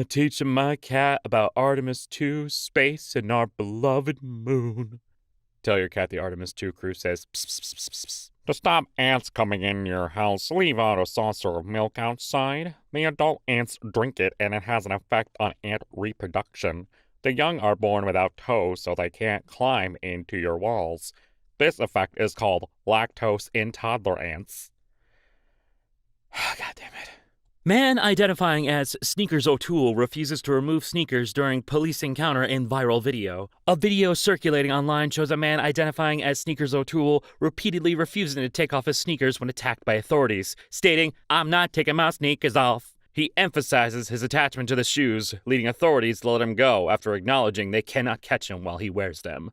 Teaching my cat about Artemis 2, space, and our beloved moon. Tell your cat the Artemis 2 crew says, pss, pss, pss, pss, pss. To stop ants coming in your house, leave out a saucer of milk outside. The adult ants drink it, and it has an effect on ant reproduction. The young are born without toes, so they can't climb into your walls. This effect is called lactose in toddler ants. God damn it. Man identifying as Sneakers O'Toole refuses to remove sneakers during police encounter in viral video. A video circulating online shows a man identifying as Sneakers O'Toole repeatedly refusing to take off his sneakers when attacked by authorities, stating, "I'm not taking my sneakers off." He emphasizes his attachment to the shoes, leading authorities to let him go after acknowledging they cannot catch him while he wears them.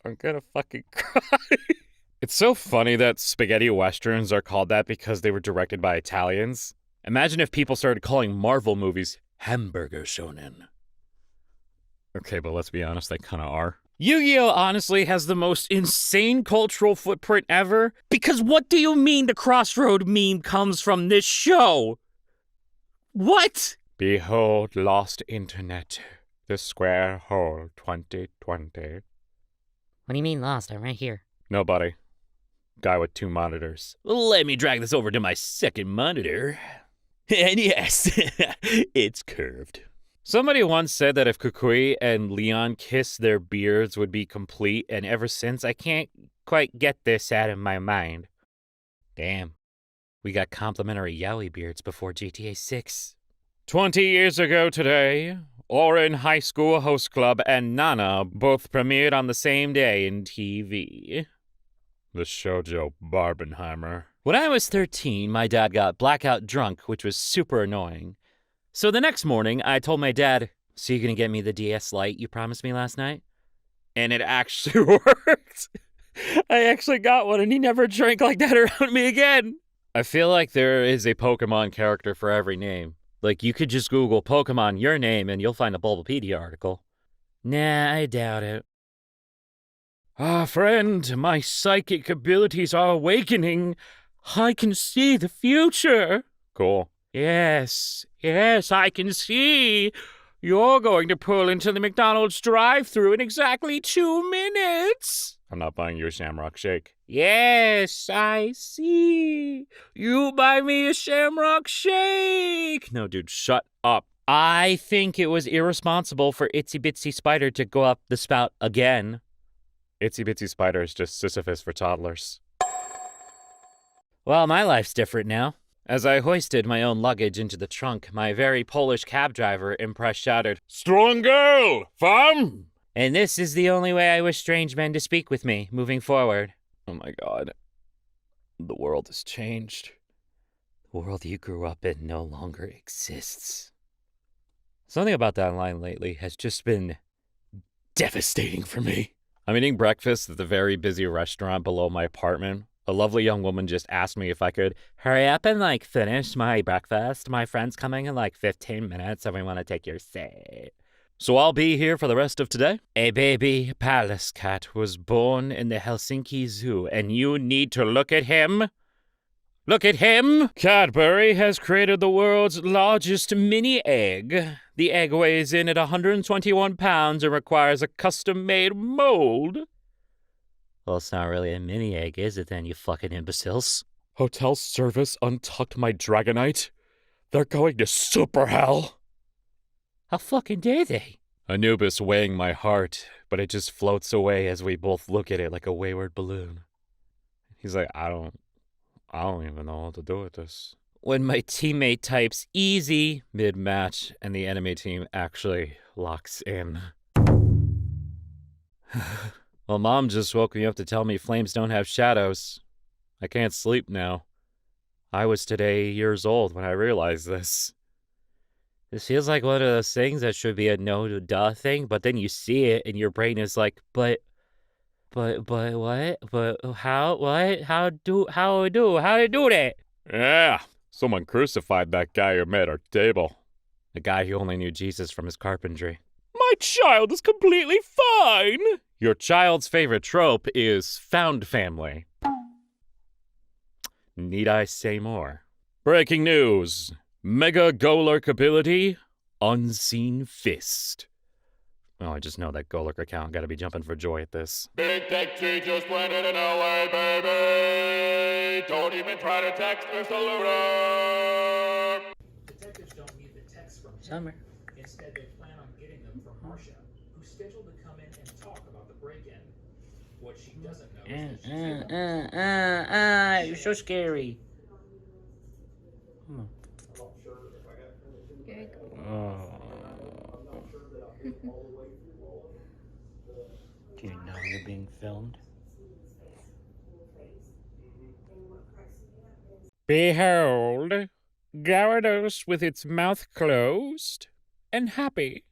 I'm gonna fucking cry. It's so funny that spaghetti westerns are called that because they were directed by Italians. Imagine if people started calling Marvel movies hamburger shonen. Okay, but let's be honest, they kind of are. Yu-Gi-Oh! Honestly has the most insane cultural footprint ever. Because what do you mean the Crossroad meme comes from this show? What? Behold lost internet, the square hole 2020. What do you mean lost? I'm right here. Nobody. Guy with 2 monitors. Let me drag this over to my second monitor. And yes, it's curved. Somebody once said that if Kukui and Leon kissed, their beards would be complete, and ever since, I can't quite get this out of my mind. Damn. We got complimentary yaoi beards before GTA 6. 20 years ago today, Orin High School Host Club and Nana both premiered on the same day in TV. The shoujo Barbenheimer. When I was 13, my dad got blackout drunk, which was super annoying. So the next morning, I told my dad, "So you gonna get me the DS Lite you promised me last night?" And it actually worked. I actually got one, and he never drank like that around me again. I feel like there is a Pokemon character for every name. Like, you could just Google Pokemon your name, and you'll find a Bulbapedia article. Nah, I doubt it. Ah, friend, my psychic abilities are awakening. I can see the future. Cool. Yes, I can see. You're going to pull into the McDonald's drive-thru in exactly 2 minutes. I'm not buying you a Shamrock Shake. Yes, I see. You buy me a Shamrock Shake. No, dude, shut up. I think it was irresponsible for Itsy Bitsy Spider to go up the spout again. Itsy Bitsy Spider is just Sisyphus for toddlers. Well, my life's different now. As I hoisted my own luggage into the trunk, my very Polish cab driver, impressed, shouted, "Strong girl, fam!" And this is the only way I wish strange men to speak with me, moving forward. Oh my god. The world has changed. The world you grew up in no longer exists. Something about that line lately has just been devastating for me. I'm eating breakfast at the very busy restaurant below my apartment. A lovely young woman just asked me if I could hurry up and, finish my breakfast. My friend's coming in, 15 minutes, and we want to take your seat. So I'll be here for the rest of today. A baby palace cat was born in the Helsinki Zoo, and you need to look at him. Look at him! Cadbury has created the world's largest mini egg. The egg weighs in at 121 pounds and requires a custom-made mold. Well, it's not really a mini egg, is it then, you fucking imbeciles? Hotel service untucked my Dragonite. They're going to super hell. How fucking dare they? Anubis weighing my heart, but it just floats away as we both look at it like a wayward balloon. He's like, I don't even know what to do with this. When my teammate types easy mid-match and the enemy team actually locks in. Well, Mom just woke me up to tell me flames don't have shadows. I can't sleep now. I was today 8 years old when I realized this. This feels like one of those things that should be a no-duh thing, but then you see it and your brain is like, but what? But how? What? How did it do that? Yeah, someone crucified that guy who made our table. The guy who only knew Jesus from his carpentry. My child is completely fine. Your child's favorite trope is found family. Need I say more? Breaking news. Mega Golurk ability, Unseen Fist. Oh, I just know that Golurk account gotta be jumping for joy at this. Big Tech Tree just went in and away, baby. Don't even try to text Mr. Lunar. Detectives don't need the texts from him. Summer. Instead, they plan on getting them from Marcia, who's scheduled to come in and talk about the break-in. What she doesn't know is that she's You're so scary. Do you know you're being filmed? Behold, Gyarados with its mouth closed and happy.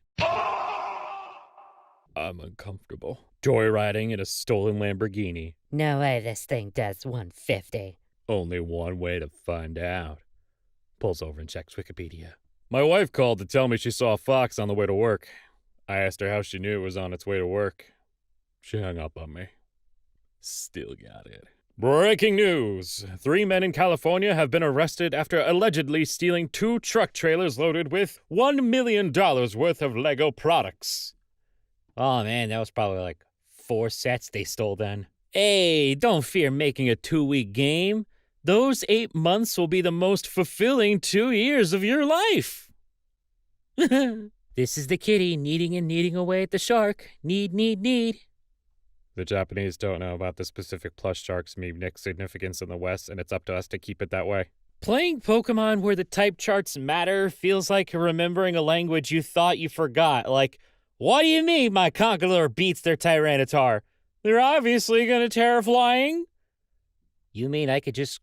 I'm uncomfortable. Joyriding in a stolen Lamborghini. No way this thing does 150. Only one way to find out. Pulls over and checks Wikipedia. My wife called to tell me she saw a fox on the way to work. I asked her how she knew it was on its way to work. She hung up on me. Still got it. Breaking news! 3 men in California have been arrested after allegedly stealing 2 truck trailers loaded with $1 million worth of Lego products. Oh man, that was probably like 4 sets they stole then. Hey, don't fear making a 2-week game. Those 8 months will be the most fulfilling 2 years of your life. This is the kitty kneading and kneading away at the shark. Need. The Japanese don't know about the specific plush shark's unique significance in the West, and it's up to us to keep it that way. Playing Pokemon where the type charts matter feels like remembering a language you thought you forgot. Like, what do you mean my Conkeldurr beats their Tyranitar? They're obviously gonna Terraflying. You mean I could just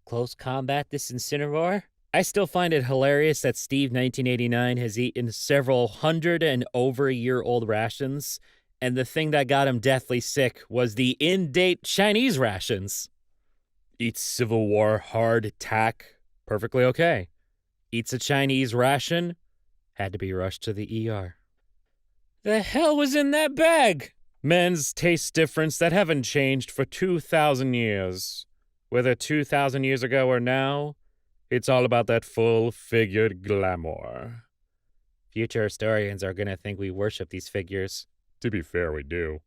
close combat this Incineroar? I still find it hilarious that Steve 1989 has eaten several 100-and-over-year-old rations, and the thing that got him deathly sick was the in-date Chinese rations. Eats Civil War hard tack, perfectly okay. Eats a Chinese ration, had to be rushed to the ER. The hell was in that bag? Men's taste difference that haven't changed for 2,000 years. Whether 2,000 years ago or now, it's all about that full-figured glamour. Future historians are gonna think we worship these figures. To be fair, we do.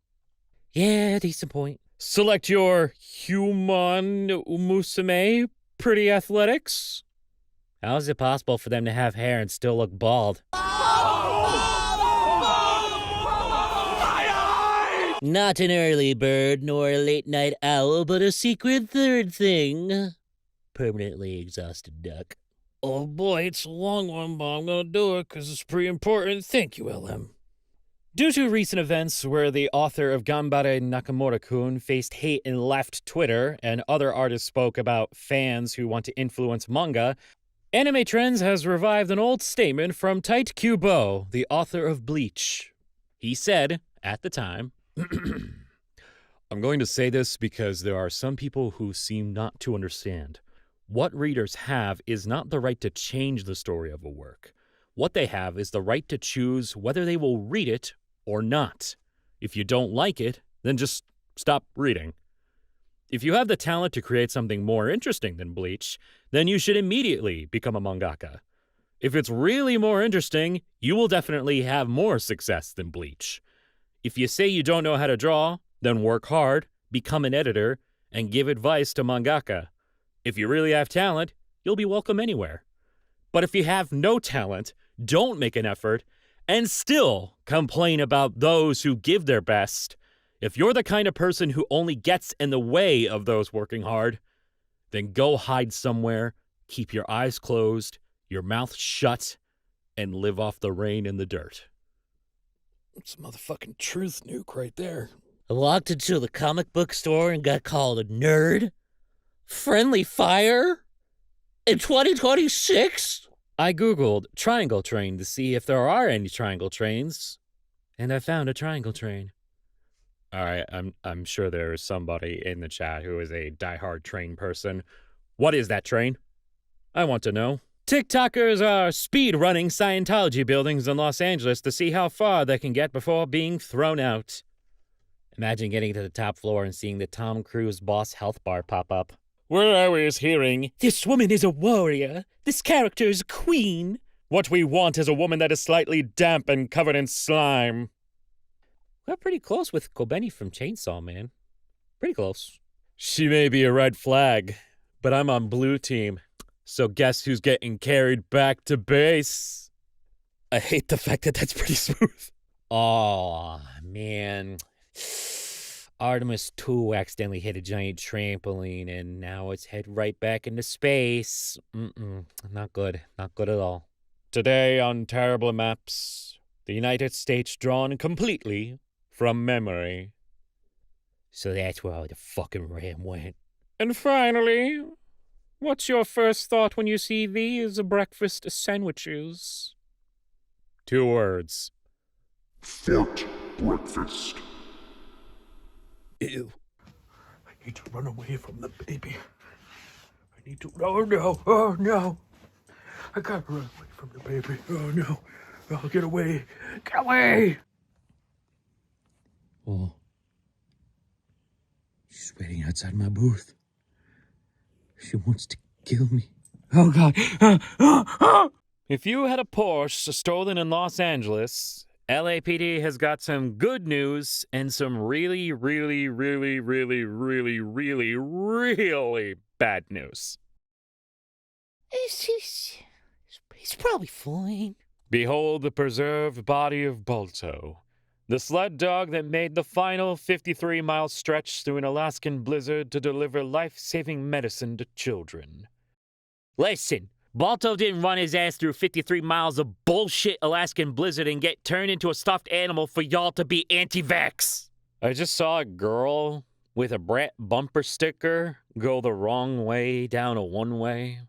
Yeah, decent point. Select your human musume, pretty athletics. How is it possible for them to have hair and still look bald? Not an early bird nor a late night owl, but a secret third thing. Permanently exhausted duck. Oh boy, it's a long one, but I'm gonna do it because it's pretty important. Thank you, LM. Due to recent events where the author of Ganbare Nakamura-kun faced hate and left Twitter, and other artists spoke about fans who want to influence manga, Anime Trends has revived an old statement from Tite Kubo, the author of Bleach. He said, at the time, I'm going to say this because there are some people who seem not to understand. What readers have is not the right to change the story of a work. What they have is the right to choose whether they will read it or not. If you don't like it, then just stop reading. If you have the talent to create something more interesting than Bleach, then you should immediately become a mangaka. If it's really more interesting, you will definitely have more success than Bleach. If you say you don't know how to draw, then work hard, become an editor, and give advice to mangaka. If you really have talent, you'll be welcome anywhere. But if you have no talent, don't make an effort, and still complain about those who give their best, if you're the kind of person who only gets in the way of those working hard, then go hide somewhere, keep your eyes closed, your mouth shut, and live off the rain and the dirt. It's a motherfucking truth nuke right there. I walked into the comic book store and got called a nerd? Friendly fire? In 2026? I googled triangle train to see if there are any triangle trains, and I found a triangle train. All right, I'm sure there is somebody in the chat who is a diehard train person. What is that train? I want to know. TikTokers are speed running Scientology buildings in Los Angeles to see how far they can get before being thrown out. Imagine getting to the top floor and seeing the Tom Cruise Boss Health Bar pop up. Where I was hearing, This woman is a warrior. This character is a queen. what we want is a woman that is slightly damp and covered in slime. We're pretty close with Kobeni from Chainsaw Man. Pretty close. She may be a red flag, but I'm on blue team. So guess who's getting carried back to base? I hate the fact that that's pretty smooth. Oh, man. Artemis 2 accidentally hit a giant trampoline, and now it's head right back into space. Not good. Not good at all. Today on Terrible Maps, the United States drawn completely from memory. So that's where all the fucking ram went. And finally, what's your first thought when you see these breakfast sandwiches? 2 words. Fort breakfast. Ew. I need to run away from the baby. I need to. Oh no! Oh no! I gotta run away from the baby. Oh no! Oh, get away! Get away! Oh. She's waiting outside my booth. She wants to kill me. Oh god! If you had a Porsche stolen in Los Angeles, LAPD has got some good news and some really, really, really, really, really, really, really bad news. He's probably fine. Behold the preserved body of Balto, the sled dog that made the final 53-mile stretch through an Alaskan blizzard to deliver life-saving medicine to children. Listen, Balto didn't run his ass through 53 miles of bullshit Alaskan blizzard and get turned into a stuffed animal for y'all to be anti-vax. I just saw a girl with a Brat bumper sticker go the wrong way down a one-way.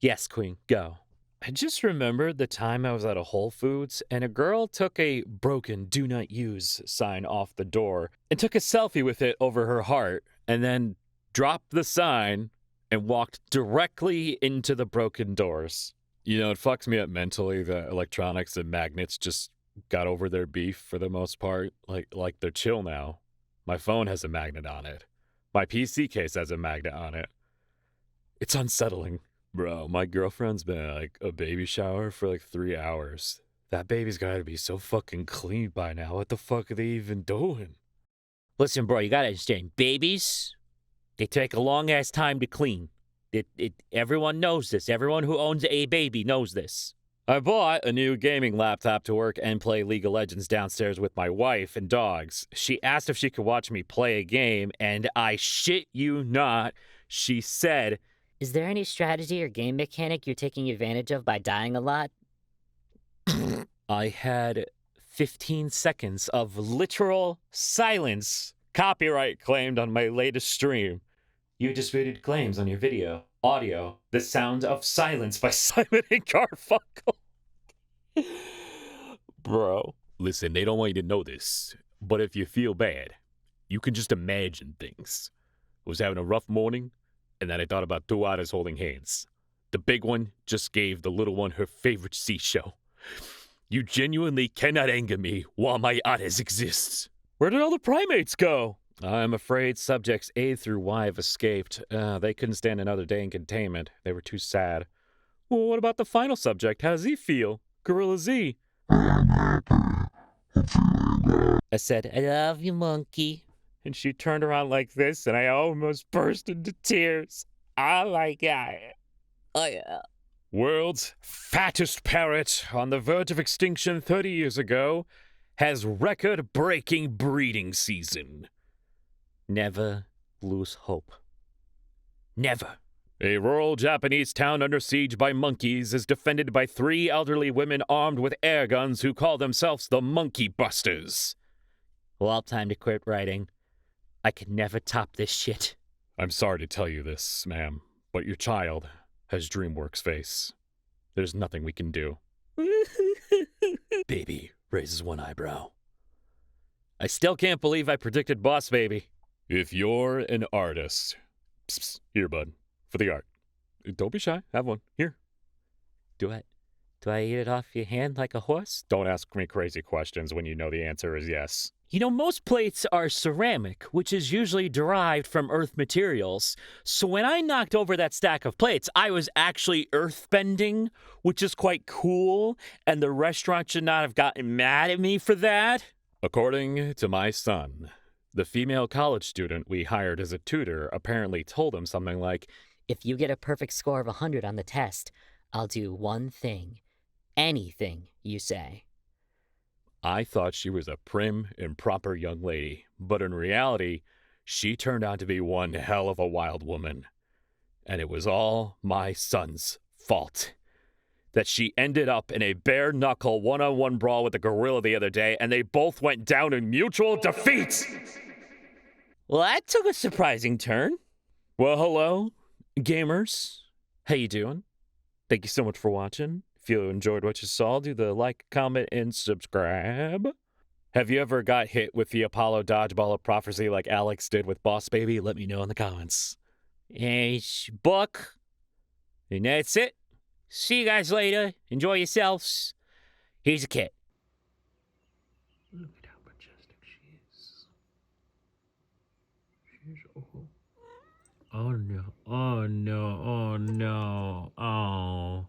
Yes, Queen, go. I just remembered the time I was at a Whole Foods and a girl took a broken "Do Not Use" sign off the door and took a selfie with it over her heart and then dropped the sign and walked directly into the broken doors. You know, it fucks me up mentally that electronics and magnets just got over their beef for the most part. Like they're chill now. My phone has a magnet on it. My PC case has a magnet on it. It's unsettling. Bro, my girlfriend's been at like a baby shower for like 3 hours. That baby's gotta be so fucking clean by now. What the fuck are they even doing? Listen, bro, you gotta understand, babies, they take a long-ass time to clean. Everyone knows this. Everyone who owns a baby knows this. I bought a new gaming laptop to work and play League of Legends downstairs with my wife and dogs. She asked if she could watch me play a game, and I shit you not, she said, Is there any strategy or game mechanic you're taking advantage of by dying a lot? I had 15 seconds of literal silence, copyright claimed on my latest stream. You disputed claims on your video, audio, The Sound of Silence by Simon and Garfunkel. Bro, listen, they don't want you to know this, but if you feel bad, you can just imagine things. I was having a rough morning, and then I thought about 2 otters holding hands. The big one just gave the little one her favorite seashell. You genuinely cannot anger me while my otters exist. Where did all the primates go? I'm afraid subjects A through Y have escaped. They couldn't stand another day in containment. They were too sad. Well, what about the final subject? How does he feel? Gorilla Z. I said, I love you, monkey. And she turned around like this, and I almost burst into tears. Oh my God. Oh, yeah. World's fattest parrot on the verge of extinction 30 years ago has record-breaking breeding season. Never lose hope. Never. A rural Japanese town under siege by monkeys is defended by 3 elderly women armed with air guns who call themselves the Monkey Busters. Well, time to quit writing. I can never top this shit. I'm sorry to tell you this, ma'am, but your child has DreamWorks face. There's nothing we can do. Baby raises one eyebrow. I still can't believe I predicted Boss Baby. If you're an artist, here, bud, for the art. Don't be shy. Have one. Here. Do I eat it off your hand like a horse? Don't ask me crazy questions when you know the answer is yes. You know, most plates are ceramic, which is usually derived from earth materials. So when I knocked over that stack of plates, I was actually earthbending, which is quite cool, and the restaurant should not have gotten mad at me for that. According to my son, the female college student we hired as a tutor apparently told him something like, If you get a perfect score of 100 on the test, I'll do one thing. Anything you say. I thought she was a prim and proper young lady, but in reality, she turned out to be one hell of a wild woman. And it was all my son's fault. That she ended up in a bare-knuckle one-on-one brawl with a gorilla the other day, and they both went down in mutual defeat! Well, that took a surprising turn. Well, hello, gamers. How you doing? Thank you so much for watching. If you enjoyed what you saw, do the like, comment, and subscribe. Have you ever got hit with the Apollo dodgeball of prophecy like Alex did with Boss Baby? Let me know in the comments. It's Buck. And that's it. See you guys later. Enjoy yourselves. Here's a kit. Look at how majestic she is. She's oh no, oh no, oh no, oh.